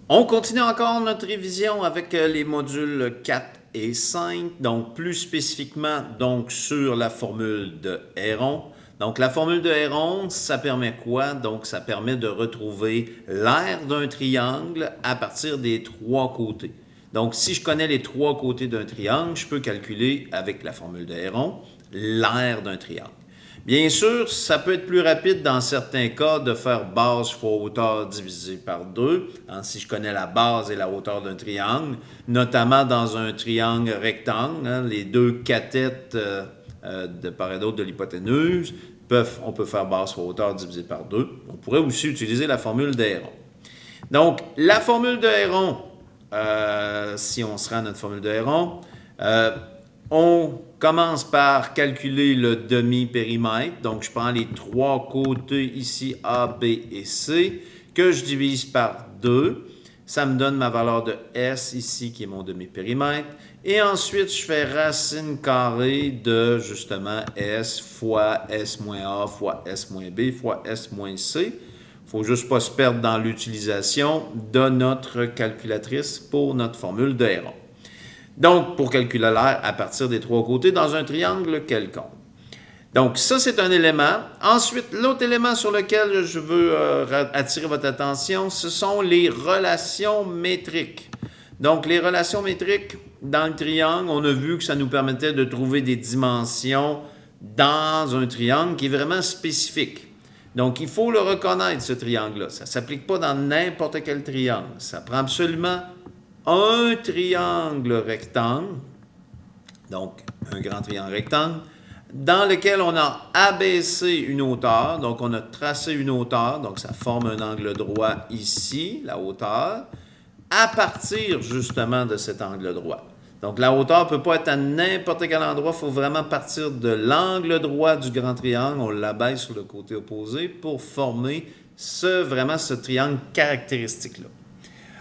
On continue encore notre révision avec les modules 4 et 5, donc plus spécifiquement donc sur la formule de Héron. Donc la formule de Héron, ça permet quoi? Donc ça permet de retrouver l'aire d'un triangle à partir des trois côtés. Donc si je connais les trois côtés d'un triangle, je peux calculer avec la formule de Héron l'aire d'un triangle. Bien sûr, ça peut être plus rapide dans certains cas de faire base fois hauteur divisé par 2, hein, si je connais la base et la hauteur d'un triangle, notamment dans un triangle rectangle, hein, les deux cathètes de part et d'autre de l'hypoténuse, on peut faire base fois hauteur divisé par 2. On pourrait aussi utiliser la formule d'Héron. Donc, la formule de Héron, si on se rend à notre formule de Héron, on commence par calculer le demi-périmètre. Donc, je prends les trois côtés ici, A, B et C, que je divise par 2. Ça me donne ma valeur de S ici, qui est mon demi-périmètre. Et ensuite, je fais racine carrée de, justement, S fois S moins A fois S moins B fois S moins C. Il ne faut juste pas se perdre dans l'utilisation de notre calculatrice pour notre formule de Héron. Donc, pour calculer l'aire à partir des trois côtés dans un triangle quelconque. Donc, ça, c'est un élément. Ensuite, l'autre élément sur lequel je veux attirer votre attention, ce sont les relations métriques. Donc, les relations métriques dans le triangle, on a vu que ça nous permettait de trouver des dimensions dans un triangle qui est vraiment spécifique. Donc, il faut le reconnaître, ce triangle-là. Ça ne s'applique pas dans n'importe quel triangle. Ça prend absolument un triangle rectangle, donc un grand triangle rectangle, dans lequel on a abaissé une hauteur, donc on a tracé une hauteur, donc ça forme un angle droit ici, la hauteur, à partir justement de cet angle droit. Donc la hauteur ne peut pas être à n'importe quel endroit, il faut vraiment partir de l'angle droit du grand triangle, on l'abaisse sur le côté opposé pour former vraiment ce triangle caractéristique-là.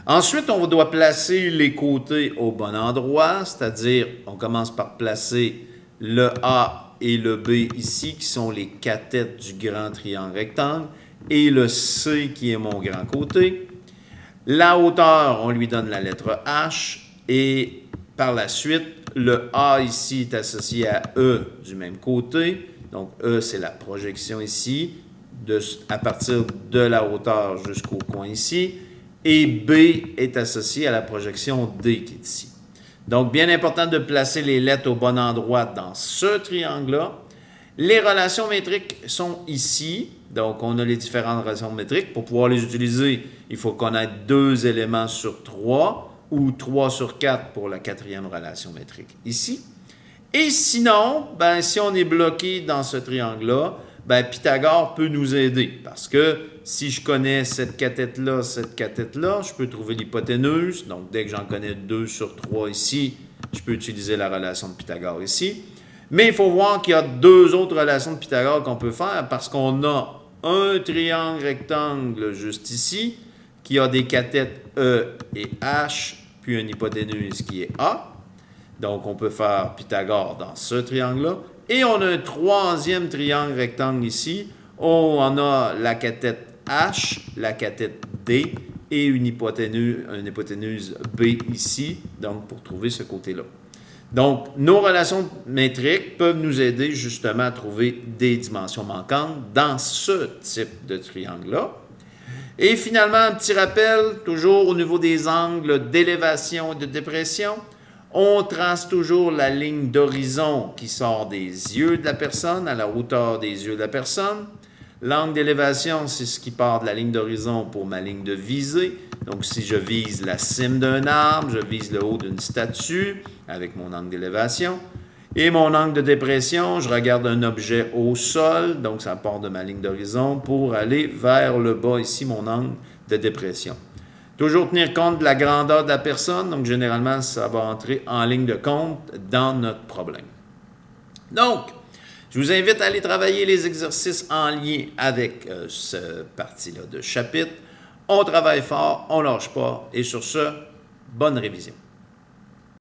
Ensuite, on doit placer les côtés au bon endroit, c'est-à-dire on commence par placer le A et le B ici, qui sont les cathètes du grand triangle rectangle, et le C qui est mon grand côté. La hauteur, on lui donne la lettre H, et par la suite, le A ici est associé à E du même côté, donc E c'est la projection ici, à partir de la hauteur jusqu'au coin ici, et B est associé à la projection D qui est ici. Donc, bien important de placer les lettres au bon endroit dans ce triangle-là. Les relations métriques sont ici. Donc, on a les différentes relations métriques. Pour pouvoir les utiliser, il faut connaître 2 éléments sur 3 ou 3 sur 4 pour la quatrième relation métrique ici. Et sinon, ben, si on est bloqué dans ce triangle-là, ben, Pythagore peut nous aider parce que si je connais cette cathète-là, je peux trouver l'hypoténuse. Donc, dès que j'en connais 2 sur 3 ici, je peux utiliser la relation de Pythagore ici. Mais il faut voir qu'il y a 2 autres relations de Pythagore qu'on peut faire parce qu'on a un triangle rectangle juste ici qui a des cathètes E et H, puis une hypoténuse qui est A. Donc, on peut faire Pythagore dans ce triangle-là. Et on a un troisième triangle rectangle ici, où on a la cathète H, la cathète D et une hypoténuse B ici, donc pour trouver ce côté-là. Donc, nos relations métriques peuvent nous aider justement à trouver des dimensions manquantes dans ce type de triangle-là. Et finalement, un petit rappel, toujours au niveau des angles d'élévation et de dépression, on trace toujours la ligne d'horizon qui sort des yeux de la personne, à la hauteur des yeux de la personne. L'angle d'élévation, c'est ce qui part de la ligne d'horizon pour ma ligne de visée. Donc, si je vise la cime d'un arbre, je vise le haut d'une statue avec mon angle d'élévation. Et mon angle de dépression, je regarde un objet au sol, donc ça part de ma ligne d'horizon pour aller vers le bas, ici, mon angle de dépression. Toujours tenir compte de la grandeur de la personne, donc généralement, ça va entrer en ligne de compte dans notre problème. Donc, je vous invite à aller travailler les exercices en lien avec cette partie-là de chapitre. On travaille fort, on ne lâche pas, et sur ce, bonne révision.